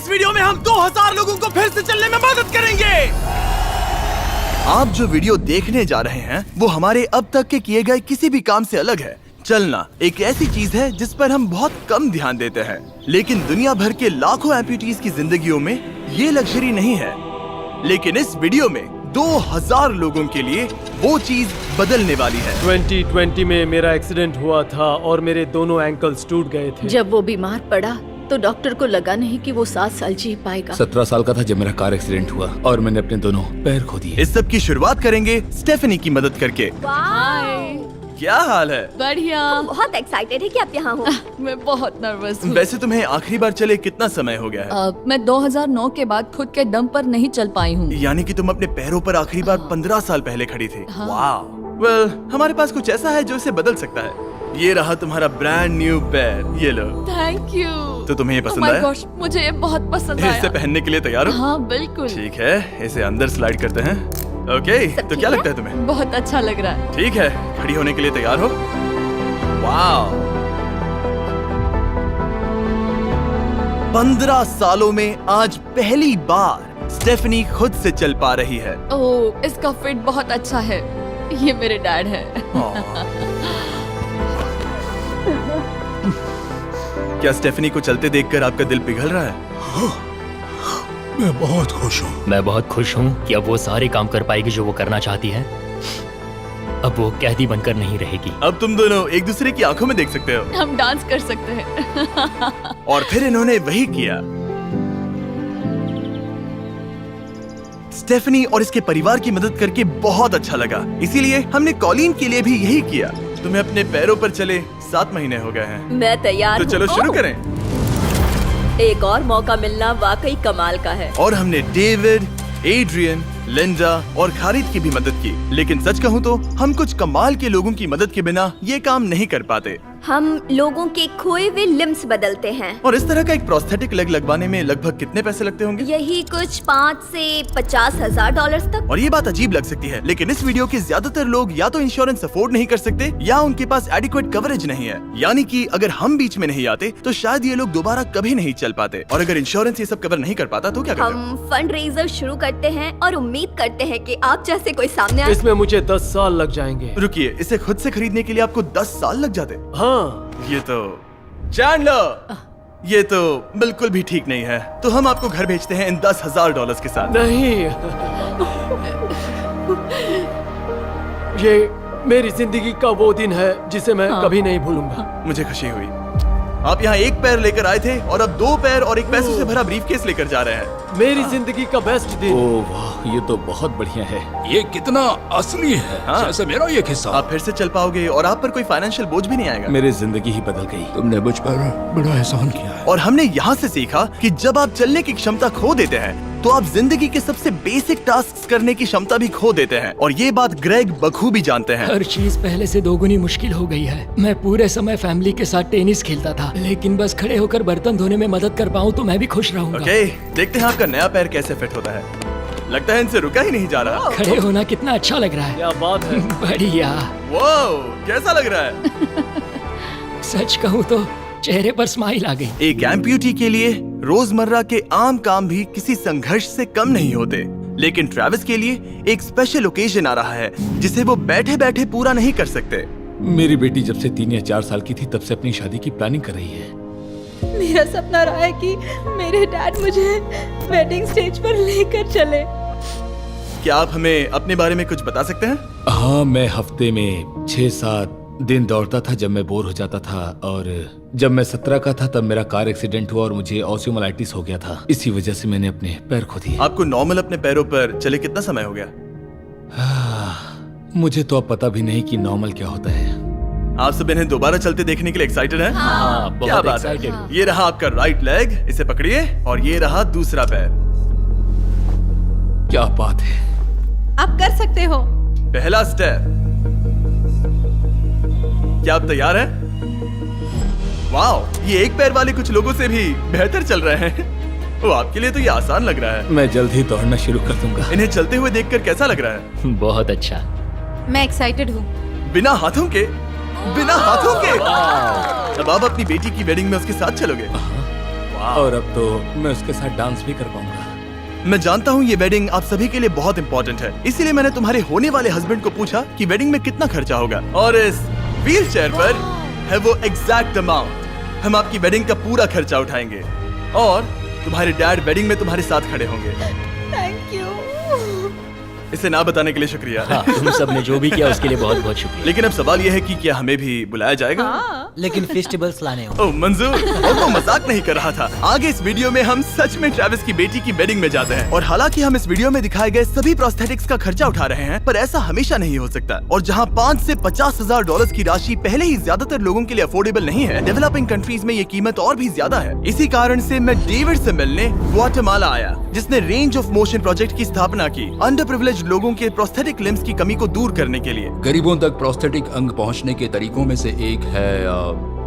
इस वीडियो में हम 2000 लोगों को फिर से चलने में मदद करेंगे। आप जो वीडियो देखने जा रहे हैं वो हमारे अब तक के किए गए किसी भी काम से अलग है। चलना एक ऐसी चीज है जिस पर हम बहुत कम ध्यान देते हैं, लेकिन दुनिया भर के लाखों एम्पुटीज की जिंदगियों में ये लग्जरी नहीं है। लेकिन इस वीडियो में 2000 लोगों के लिए वो चीज बदलने वाली है। 2020 में मेरा एक्सीडेंट हुआ था और मेरे दोनों एंकल्स टूट गए थे। जब वो बीमार पड़ा तो डॉक्टर को लगा नहीं कि वो 7 साल जी पाएगा। 17 साल का था जब मेरा कार एक्सीडेंट हुआ और मैंने अपने दोनों पैर खो दिए। इस सब की शुरुआत करेंगे स्टेफनी की मदद करके। क्या हाल है? बढ़िया। बहुत एक्साइटेड है कि आप यहाँ हो। मैं बहुत नर्वस हूँ। वैसे तुम्हें आखिरी बार चले कितना समय हो गया है? मैं 2009 के बाद खुद के दम पर नहीं चल पाई हूँ। यानी कि तुम अपने पैरों पर आखिरी बार 15 साल पहले खड़ी थी। वाह। वेल, हमारे पास कुछ ऐसा है जो इसे बदल सकता है। ये रहा तुम्हारा ब्रांड न्यू पैर, ये लो। Thank you. तो तुम्हें ये पसंद Oh my आया? gosh, मुझे ये बहुत पसंद आया। इसे पहनने के लिए तैयार हो? हाँ बिल्कुल। ठीक है, इसे अंदर स्लाइड करते हैं। ओके, तो क्या लगता है तुम्हें? बहुत अच्छा लग रहा है। ठीक है, खड़ी होने के लिए तैयार हो? वाह। 15 सालों में आज पहली बार स्टेफनी खुद से चल पा रही है। ओह, इसका फिट बहुत अच्छा है। ये मेरे डैड है। क्या स्टेफनी को चलते देखकर आपका दिल पिघल रहा है? मैं बहुत खुश हूँ। मैं बहुत खुश हूँ कि अब वो सारे काम कर पाएगी जो वो करना चाहती है। अब वो कैदी बनकर नहीं रहेगी। अब तुम दोनों एक दूसरे की आंखों में देख सकते हो। हम डांस कर सकते हैं। और फिर इन्होंने वही किया। स्टेफनी और इसके परिवार की मदद करके बहुत अच्छा लगा, इसीलिए हमने कॉलिन के लिए भी यही किया। तुम्हें अपने पैरों पर चले 7 महीने हो गए हैं। मैं तैयार तो हूँ। चलो शुरू करें। एक और मौका मिलना वाकई कमाल का है। और हमने डेविड, एड्रियन, लिंडा और खालिद की भी मदद की। लेकिन सच कहूँ तो हम कुछ कमाल के लोगों की मदद के बिना ये काम नहीं कर पाते। हम लोगों के खोए हुए लिम्स बदलते हैं। और इस तरह का एक प्रोस्थेटिक लेग लगवाने में लगभग कितने पैसे लगते होंगे? यही कुछ 5 से 50 हजार डॉलर्स तक। और ये बात अजीब लग सकती है, लेकिन इस वीडियो के ज्यादातर लोग या तो इंश्योरेंस अफोर्ड नहीं कर सकते या उनके पास एडिक्वेट कवरेज नहीं है। यानी कि अगर हम बीच में नहीं आते तो शायद ये लोग दोबारा कभी नहीं चल पाते। और अगर इंश्योरेंस ये सब कवर नहीं कर पाता तो क्या करते? हम फंड रेजर शुरू करते हैं और उम्मीद करते हैं कि आप जैसे कोई सामने आए। इसमें मुझे 10 साल लग जाएंगे। रुकिए, इसे खुद से खरीदने के लिए आपको 10 साल लग जाते? हाँ। ये तो चैंडलर, ये तो बिल्कुल भी ठीक नहीं है। तो हम आपको घर भेजते हैं इन $10,000 के साथ। नहीं। ये मेरी जिंदगी का वो दिन है जिसे मैं कभी नहीं भूलूंगा। मुझे खुशी हुई। आप यहाँ एक पैर लेकर आए थे और अब 2 पैर और एक पैसों से भरा ब्रीफकेस लेकर जा रहे हैं। मेरी जिंदगी का बेस्ट दिन। ओह वाह, ये तो बहुत बढ़िया है। ये कितना असली है, हाँ। जैसे मेरा ये किस्सा। आप फिर से चल पाओगे और आप पर कोई फाइनेंशियल बोझ भी नहीं आएगा। मेरी जिंदगी ही बदल गई। तुमने मुझ पर बड़ा एहसान किया है। और हमने यहाँ से सीखा कि जब आप चलने की क्षमता खो देते हैं तो आप जिंदगी के सबसे बेसिक टास्क करने की क्षमता भी खो देते हैं। और ये बात ग्रेग बखूबी जानते हैं। हर चीज पहले से दोगुनी मुश्किल हो गई है। मैं पूरे समय फैमिली के साथ टेनिस खेलता था, लेकिन बस खड़े होकर बर्तन धोने में मदद कर पाऊँ तो मैं भी खुश रहूंगा। ओके, देखते हैं आपका नया पैर कैसे फिट होता है। लगता है इनसे रुका ही नहीं जा रहा। खड़े होना कितना अच्छा लग रहा है। क्या बात है। बढ़िया। वाओ, कैसा लग रहा है? सच कहूँ तो चेहरे पर स्माइल आ गई। एक एम्प्यूटी के लिए रोजमर्रा के आम काम भी किसी संघर्ष से कम नहीं होते, लेकिन ट्रेविस के लिए एक स्पेशल ओकेजन आ रहा है जिसे वो बैठे बैठे पूरा नहीं कर सकते। मेरी बेटी जब से 3 या 4 साल की थी तब से अपनी शादी की प्लानिंग कर रही है। मेरा सपना रहा है कि मेरे डैड मुझे वेडिंग स्टेज पर लेकर चले। क्या आप हमें अपने बारे में कुछ बता सकते हैं? हाँ, मैं हफ्ते में 6-7 दिन दौड़ता था जब मैं बोर हो जाता था। और जब मैं 17 का था तब मेरा कार एक्सीडेंट हुआ और मुझे ऑस्टियोमाइलाइटिस हो गया था। इसी वजह से मैंने अपने पैर खो दिए। आपको नॉर्मल अपने पैरों पर चले कितना समय हो गया? मुझे तो अब पता भी नहीं कि नॉर्मल क्या होता है। आप सब इन्हें दोबारा चलते देखने के लिए एक्साइटेड हैं? हाँ, क्या बहुत बात है। एक्साइटेड। ये रहा आपका राइट लेग, इसे पकड़िए। और ये रहा दूसरा पैर। क्या बात है। आप कर सकते हो। पहला स्टेप। क्या आप तैयार हैं? वाओ, ये एक पैर वाले कुछ लोगों से भी बेहतर चल रहे हैं। वो आपके लिए तो ये आसान लग रहा है। मैं जल्द ही दौड़ना शुरू कर दूंगा। इन्हें चलते हुए देखकर कैसा लग रहा है? बहुत अच्छा। मैं एक्साइटेड हूँ। बिना हाथों के? बिना हाथों के? अब आप अपनी बेटी की वेडिंग में उसके साथ चलोगे? और अब तो मैं उसके साथ डांस भी कर पाऊंगा। मैं जानता हूँ ये वेडिंग आप सभी के लिए बहुत इंपॉर्टेंट है, इसीलिए मैंने तुम्हारे होने वाले हस्बैंड को पूछा कि वेडिंग में कितना खर्चा होगा, और इस व्हील चेयर पर है वो एग्जैक्ट अमाउंट। हम आपकी वेडिंग का पूरा खर्चा उठाएंगे और तुम्हारे डैड वेडिंग में तुम्हारे साथ खड़े होंगे। Thank you. इसे ना बताने के लिए शुक्रिया। हाँ, तुम सब ने जो भी किया उसके लिए बहुत बहुत शुक्रिया। लेकिन अब सवाल यह है कि क्या हमें भी बुलाया जाएगा? लेकिन फेस्टिवल्स लाने हो। ओह मंजूर, और वो मजाक नहीं कर रहा था। आगे इस वीडियो में हम सच में ट्रेविस की बेटी की वेडिंग में जाते हैं, और हालांकि हम इस वीडियो में दिखाए गए सभी प्रोस्थेटिक्स का खर्चा उठा रहे हैं, पर ऐसा हमेशा नहीं हो सकता। और जहां 5 से 50,000 डॉलर्स की राशि पहले ही ज्यादातर लोगों के लिए अफोर्डेबल नहीं है, डेवलपिंग कंट्रीज में ये कीमत और भी ज्यादा है। इसी कारण से मैं डेविड से मिलने ग्वाटेमाला आया, जिसने रेंज ऑफ मोशन प्रोजेक्ट की स्थापना की अंडर प्रिविलेज्ड लोगों के प्रोस्थेटिक लिम्स की कमी को दूर करने के लिए। गरीबों तक प्रोस्थेटिक अंग पहुंचने के तरीकों में से एक है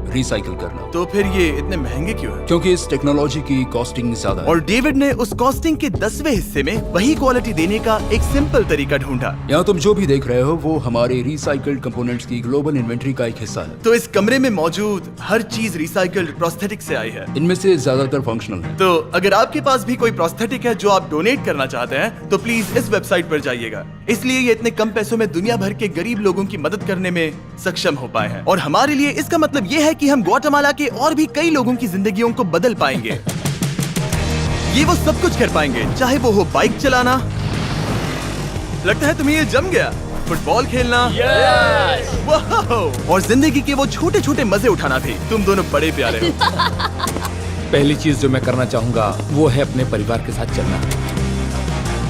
रिसाइकिल करना। तो फिर ये इतने महंगे क्यों है? क्योंकि इस टेक्नोलॉजी की कॉस्टिंग ज्यादा है। और डेविड ने उस कॉस्टिंग के 10वें हिस्से में वही क्वालिटी देने का एक सिंपल तरीका ढूंढा। यहाँ तुम जो भी देख रहे हो वो हमारे रिसाइकल्ड कंपोनेंट्स की ग्लोबल इन्वेंट्री का एक हिस्सा है। तो इस कमरे में मौजूद हर चीज रिसाइकल्ड प्रोस्थेटिक से आई है। इनमें से ज्यादातर फंक्शनल है। तो अगर आपके पास भी कोई प्रोस्थेटिक है जो आप डोनेट करना चाहते हैं, तो प्लीज इस वेबसाइट पर जाइएगा। इसलिए ये इतने कम पैसों में दुनिया भर के गरीब लोगों की मदद करने में सक्षम हो पाए हैं। और हमारे लिए इसका मतलब ये है कि हम ग्वाटेमाला के और भी कई लोगों की जिंदगियों को बदल पाएंगे। ये वो सब कुछ कर पाएंगे, चाहे वो हो बाइक चलाना, लगता है तुम्हें ये जम गया, फुटबॉल खेलना, वाह, और जिंदगी के वो छोटे छोटे मजे उठाना भी। तुम दोनों बड़े प्यारे हो। पहली चीज जो मैं करना चाहूंगा वो है अपने परिवार के साथ चलना।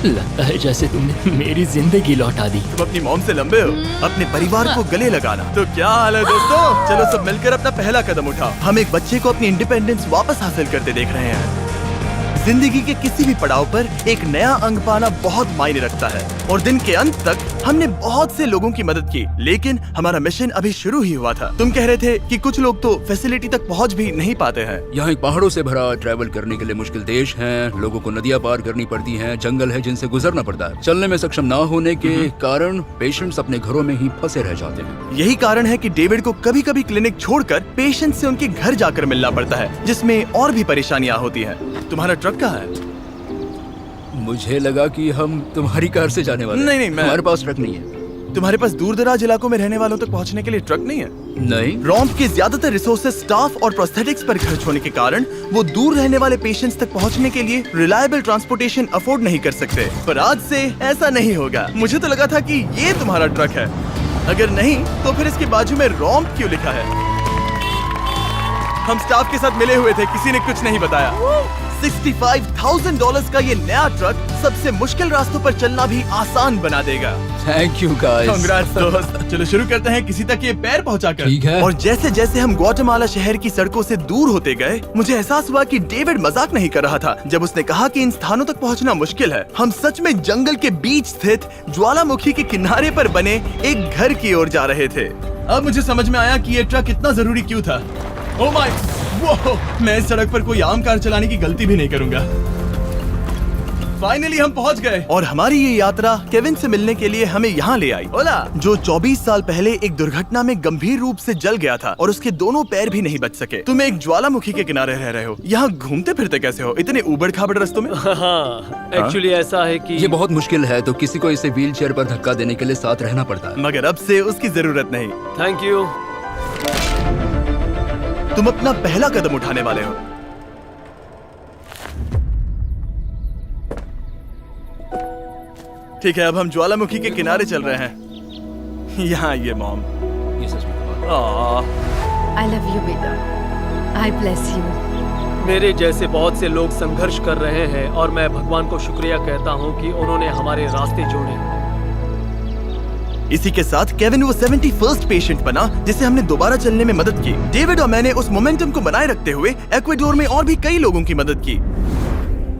लगता है जैसे तुमने मेरी जिंदगी लौटा दी। तुम अपनी मॉम से लंबे हो, अपने परिवार को गले लगाना। तो क्या हाल है दोस्तों, चलो सब मिलकर अपना पहला कदम उठाओ। हम एक बच्चे को अपनी इंडिपेंडेंस वापस हासिल करते देख रहे हैं। जिंदगी के किसी भी पड़ाव पर एक नया अंग पाना बहुत मायने रखता है, और दिन के अंत तक हमने बहुत से लोगों की मदद की, लेकिन हमारा मिशन अभी शुरू ही हुआ था। तुम कह रहे थे कि कुछ लोग तो फैसिलिटी तक पहुंच भी नहीं पाते हैं। यहाँ एक पहाड़ों से भरा ट्रैवल करने के लिए मुश्किल देश है, लोगों को नदियाँ पार करनी पड़ती हैं, जंगल है जिनसे गुजरना पड़ता है। चलने में सक्षम न होने के कारण पेशेंट्स अपने घरों में ही फंसे रह जाते हैं। यही कारण है कि डेविड को कभी कभी क्लिनिक छोड़कर पेशेंट से उनके घर जाकर मिलना पड़ता है, जिसमें और भी परेशानियां होती हैं। तुम्हारा ट्रक कहाँ है? मुझे लगा कि हम तुम्हारी कार से जाने वाले हैं। नहीं, मैं- हमारे पास ट्रक नहीं है। तुम्हारे पास दूर दराज इलाकों में रहने वालों तक पहुंचने के लिए ट्रक नहीं है? नहीं। रॉम्प के ज्यादातर रिसोर्सेज स्टाफ और प्रोस्थेटिक्स पर खर्च होने के कारण वो दूर रहने वाले पेशेंट्स तक पहुंचने के लिए रिलायबल ट्रांसपोर्टेशन अफोर्ड नहीं कर सकते। पर आज से ऐसा नहीं होगा। मुझे तो लगा था कि ये तुम्हारा ट्रक है, अगर नहीं तो फिर इसके बाजू में रॉम्प क्यों लिखा है? हम स्टाफ के साथ मिले हुए थे, किसी ने कुछ नहीं बताया। $65,000 का ये नया ट्रक सबसे मुश्किल रास्तों पर चलना भी आसान बना देगा। Thank you guys. कांग्रेस दोस्त। चलो शुरू करते हैं किसी तक ये पैर पहुंचाकर। ठीक है। और जैसे जैसे हम ग्वाटेमाला शहर की सड़कों से दूर होते गए, मुझे एहसास हुआ कि डेविड मजाक नहीं कर रहा था जब उसने कहा कि इन स्थानों तक पहुंचना मुश्किल है। हम सच में जंगल के बीच स्थित ज्वालामुखी के किनारे पर बने एक घर की ओर जा रहे थे। अब मुझे समझ में आया कि ये ट्रक इतना जरूरी क्यों था। ओह माय, वो मैं इस सड़क पर कोई आम कार चलाने की गलती भी नहीं करूंगा। फाइनली हम पहुंच गए, और हमारी ये यात्रा केविन से मिलने के लिए हमें यहाँ ले आई। ओला, जो 24 साल पहले एक दुर्घटना में गंभीर रूप से जल गया था और उसके दोनों पैर भी नहीं बच सके। तुम एक ज्वालामुखी के किनारे रह रहे हो, यहाँ घूमते फिरते कैसे हो इतने उबड़ खाबड़ रास्तों में? हाँ, एक्चुअली ऐसा है कि ये बहुत मुश्किल है, तो किसी को इसे व्हील चेयर पर धक्का देने के लिए साथ रहना पड़ता है। मगर अब से उसकी जरूरत नहीं। Thank you. तुम अपना पहला कदम उठाने वाले हो। ठीक है, अब हम ज्वालामुखी के किनारे चल रहे हैं। यहाँ ये मॉम। ये सच में आई लव यू बेटा, आई ब्लेस यू। मेरे जैसे बहुत से लोग संघर्ष कर रहे हैं, और मैं भगवान को शुक्रिया कहता हूँ कि उन्होंने हमारे रास्ते जोड़े। इसी के साथ केविन वो 71st पेशेंट बना जिसे हमने दोबारा चलने में मदद की। डेविड और मैंने उस मोमेंटम को बनाए रखते हुए एक्वाडोर में और भी कई लोगों की मदद की,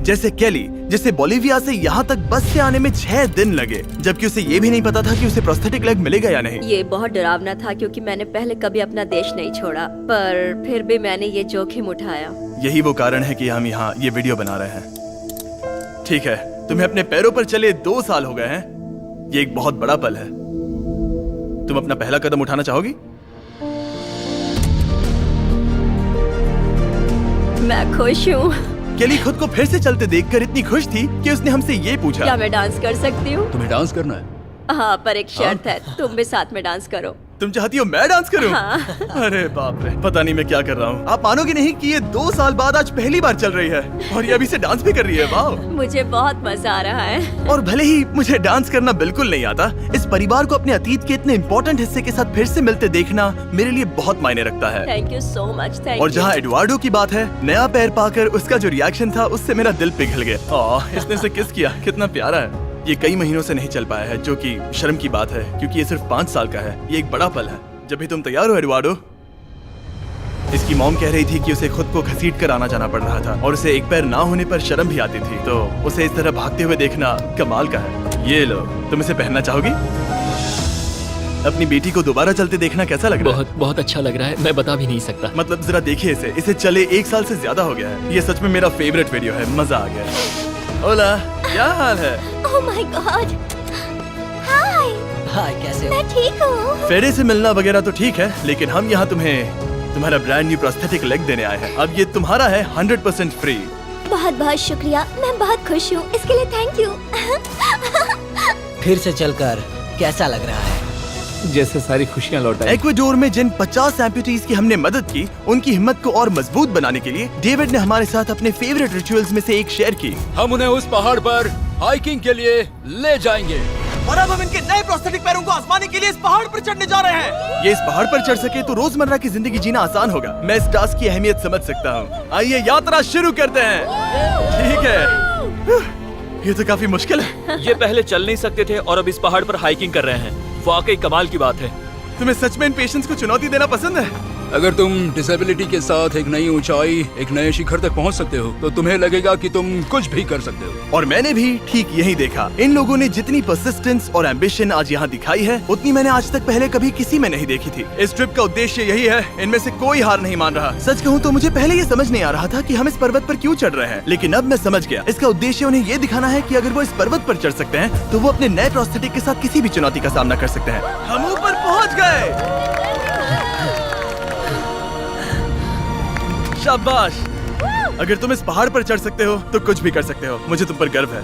जैसे केली, जिसे बोलिविया से यहाँ तक बस से आने में 6 दिन लगे, जबकि उसे ये भी नहीं पता था कि उसे प्रोस्थेटिक लेग मिलेगा या नहीं। ये बहुत डरावना था क्योंकि मैंने पहले कभी अपना देश नहीं छोड़ा, पर फिर भी मैंने ये जोखिम उठाया। यही वो कारण है कि हम यहाँ ये वीडियो बना रहे हैं। ठीक है, तुम्हें अपने पैरों पर चले 2 साल हो गए हैं। ये एक बहुत बड़ा पल है। तुम अपना पहला कदम उठाना चाहोगी? मैं खुश हूँ। केली खुद को फिर से चलते देखकर इतनी खुश थी कि उसने हमसे ये पूछा, क्या मैं डांस कर सकती हूँ? तुम्हें डांस करना है? हाँ, पर एक शर्त है, तुम भी साथ में डांस करो। तुम चाहती हो मैं डांस करूं? हाँ। अरे बाप रे, पता नहीं मैं क्या कर रहा हूँ। आप मानोगे नहीं कि ये 2 साल बाद आज पहली बार चल रही है और ये अभी से डांस भी कर रही है। वाह! मुझे बहुत मजा आ रहा है। और और भले ही मुझे डांस करना बिल्कुल नहीं आता, इस परिवार को अपने अतीत के इतने इम्पोर्टेंट हिस्से के साथ फिर से मिलते देखना मेरे लिए बहुत मायने रखता है। Thank you so much. Thank और जहाँ एडवार्डो की बात है, नया पैर पाकर उसका जो रिएक्शन था उससे मेरा दिल पिघल गया। इसने से किस किया, कितना प्यारा है। ये कई महीनों से नहीं चल पाया है, जो कि शर्म की बात है क्योंकि ये सिर्फ 5 साल का है। ये एक बड़ा पल है। जब भी तुम तैयार हो एडवार्डो। इसकी मॉम कह रही थी कि उसे खुद को घसीट कर आना जाना पड़ रहा था और उसे एक पैर ना होने पर शर्म भी आती थी, तो उसे इस तरह भागते हुए देखना कमाल का है। ये लो, तुम इसे पहनना चाहोगी? अपनी बेटी को दोबारा चलते देखना कैसा लग रहा है? बहुत बहुत अच्छा लग रहा है, मैं बता भी नहीं सकता। मतलब जरा देखिए इसे चले 1 साल से ज्यादा हो गया है। ये सच में मेरा फेवरेट वीडियो है, मजा आ गया। ओला, क्या हाल है? Oh my God. हाय। हाय, कैसे हो? मैं ठीक हूँ। फेरे से मिलना वगैरह तो ठीक है, लेकिन हम यहाँ तुम्हें तुम्हारा ब्रांड न्यू प्रोस्थेटिक लेग देने आए हैं। अब ये तुम्हारा है 100% फ्री। बहुत बहुत शुक्रिया, मैं बहुत खुश हूँ, इसके लिए थैंक यू। फिर से चलकर कैसा लग रहा है? जैसे सारी खुशियाँ लौट आई। इक्वाडोर में जिन 50 एम्पुटीज की हमने मदद की, उनकी हिम्मत को और मजबूत बनाने के लिए डेविड ने हमारे साथ अपने फेवरेट रिचुअल्स में से एक शेयर की। हम उन्हें उस पहाड़ पर हाइकिंग के लिए ले जाएंगे। और अब हम इनके नए प्रोस्थेटिक पैरों को आजमाने के लिए इस पहाड़ पर चढ़ने जा रहे हैं। ये इस पहाड़ पर चढ़ सके तो रोजमर्रा की जिंदगी जीना आसान होगा। मैं इस टास्क की अहमियत समझ सकता हूँ। आइए यात्रा शुरू करते हैं। ठीक है, ये तो काफी मुश्किल है। ये पहले चल नहीं सकते थे और अब इस पहाड़ पर हाइकिंग कर रहे हैं। वाकई कमाल की बात है। तुम्हें सच में इन पेशेंट्स को चुनौती देना पसंद है? अगर तुम डिसेबिलिटी के साथ एक नई ऊंचाई, एक नए शिखर तक पहुंच सकते हो, तो तुम्हें लगेगा कि तुम कुछ भी कर सकते हो। और मैंने भी ठीक यही देखा। इन लोगों ने जितनी परसिस्टेंस और एम्बिशन आज यहाँ दिखाई है, उतनी मैंने आज तक पहले कभी किसी में नहीं देखी थी। इस ट्रिप का उद्देश्य यही है, इनमें से कोई हार नहीं मान रहा। सच कहूँ तो मुझे पहले ये समझ नहीं आ रहा था कि हम इस पर्वत पर क्यों चढ़ रहे हैं, लेकिन अब मैं समझ गया। इसका उद्देश्य उन्हें ये दिखाना है कि अगर वो इस पर्वत पर चढ़ सकते हैं, तो वो अपने नए प्रोस्थेटिक के साथ किसी भी चुनौती का सामना कर सकते हैं। हम ऊपर पहुँच गए। शाबाश! अगर तुम इस पहाड़ पर चढ़ सकते हो तो कुछ भी कर सकते हो। मुझे तुम पर गर्व है,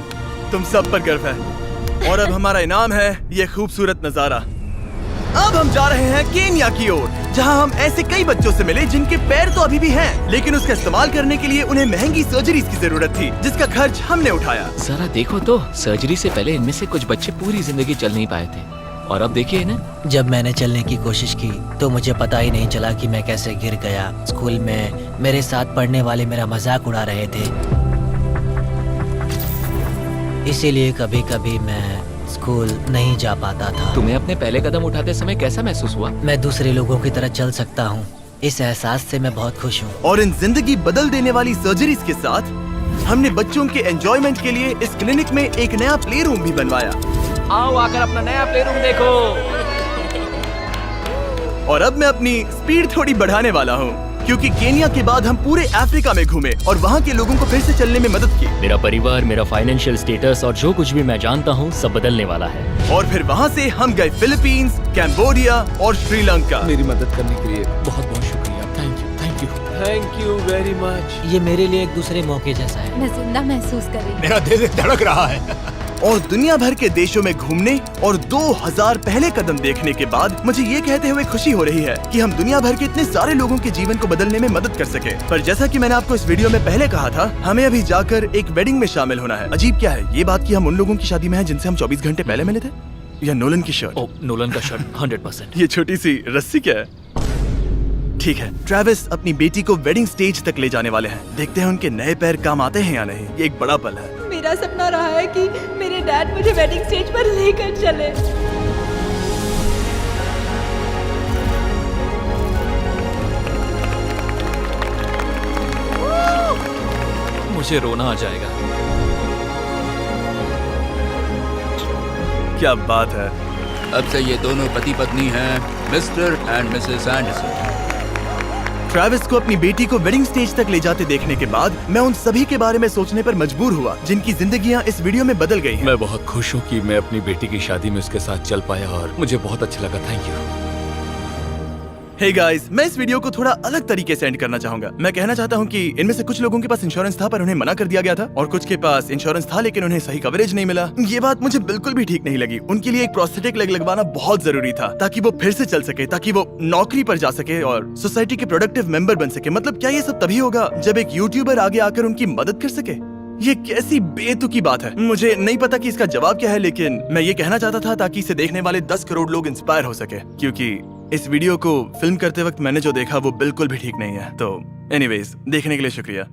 तुम सब पर गर्व है। और अब हमारा इनाम है ये खूबसूरत नजारा। अब हम जा रहे हैं केन्या की ओर, जहां हम ऐसे कई बच्चों से मिले जिनके पैर तो अभी भी हैं, लेकिन उसका इस्तेमाल करने के लिए उन्हें महंगी सर्जरीज की जरूरत थी, जिसका खर्च हमने उठाया। जरा देखो तो, सर्जरी से पहले इनमें से कुछ बच्चे पूरी जिंदगी चल नहीं पाए थे, और अब देखिए ना। जब मैंने चलने की कोशिश की तो मुझे पता ही नहीं चला कि मैं कैसे गिर गया। स्कूल में मेरे साथ पढ़ने वाले मेरा मजाक उड़ा रहे थे, इसीलिए कभी कभी मैं स्कूल नहीं जा पाता था। तुम्हें अपने पहले कदम उठाते समय कैसा महसूस हुआ? मैं दूसरे लोगों की तरह चल सकता हूँ, इस एहसास से मैं बहुत खुश हूँ। और इन जिंदगी बदल देने वाली सर्जरीज के साथ हमने बच्चों के एंजॉयमेंट के लिए इस क्लिनिक में एक नया प्ले रूम भी बनवाया। आओ आकर अपना नया प्ले रूम देखो। और अब मैं अपनी स्पीड थोड़ी बढ़ाने वाला हूँ, क्योंकि केन्या के बाद हम पूरे अफ्रीका में घूमे और वहाँ के लोगों को फिर से चलने में मदद की। मेरा परिवार, मेरा फाइनेंशियल स्टेटस और जो कुछ भी मैं जानता हूँ सब बदलने वाला है। और फिर वहाँ से हम गए फिलीपींस, कैम्बोडिया और श्रीलंका। मेरी मदद करने के लिए बहुत बहुत शुक्रिया। Thank you, thank you. Thank you very much. ये मेरे लिए एक दूसरे मौके जैसा है। मैं जिंदा महसूस कर रही हूँ। मेरा दिल धड़क रहा है। और दुनिया भर के देशों में घूमने और 2000 पहले कदम देखने के बाद मुझे ये कहते हुए खुशी हो रही है कि हम दुनिया भर के इतने सारे लोगों के जीवन को बदलने में मदद कर सके। पर जैसा कि मैंने आपको इस वीडियो में पहले कहा था, हमें अभी जाकर एक वेडिंग में शामिल होना है। अजीब क्या है ये बात कि हम उन लोगों की शादी में हैं जिनसे हम 24 घंटे पहले मिले थे। या नोलन की शर्ट। ओह, नोलन का शर्ट 100%। ये छोटी सी रस्सी क्या है? ठीक है, ट्रेविस अपनी बेटी को वेडिंग स्टेज तक ले जाने वाले हैं। देखते हैं उनके नए पैर काम आते हैं या नहीं। ये एक बड़ा पल है। मेरा सपना रहा है कि मेरे डैड मुझे वेडिंग स्टेज पर लेकर चले। मुझे रोना आ जाएगा। क्या बात है। अब से ये दोनों पति पत्नी हैं, mister and Mrs Anderson. Travis को अपनी बेटी को वेडिंग स्टेज तक ले जाते देखने के बाद मैं उन सभी के बारे में सोचने पर मजबूर हुआ जिनकी जिंदगियां इस वीडियो में बदल गई हैं। मैं बहुत खुश हूँ कि मैं अपनी बेटी की शादी में उसके साथ चल पाया और मुझे बहुत अच्छा लगा। Thank you. हे गाइस, मैं इस वीडियो को थोड़ा अलग तरीके से एंड करना चाहूंगा। मैं कहना चाहता हूं कि इनमें से कुछ लोगों के पास इंश्योरेंस था पर उन्हें मना कर दिया गया था, और कुछ के पास इंश्योरेंस था लेकिन उन्हें सही कवरेज नहीं मिला। ये बात मुझे बिल्कुल भी ठीक नहीं लगी। उनके लिए एक प्रोस्थेटिक लेग लगवाना बहुत जरूरी था ताकि वो फिर से चल सके, ताकि वो नौकरी पर जा सके और सोसाइटी के प्रोडक्टिव मेंबर बन सके। मतलब क्या ये सब तभी होगा जब एक यूट्यूबर आगे आकर उनकी मदद कर सके? ये कैसी बेतुकी बात है। मुझे नहीं पता कि इसका जवाब क्या है, लेकिन मैं ये कहना चाहता था ताकि इसे देखने वाले 10 करोड़ लोग इंस्पायर हो सके, क्योंकि इस वीडियो को फिल्म करते वक्त मैंने जो देखा वो बिल्कुल भी ठीक नहीं है। तो एनीवेज, देखने के लिए शुक्रिया।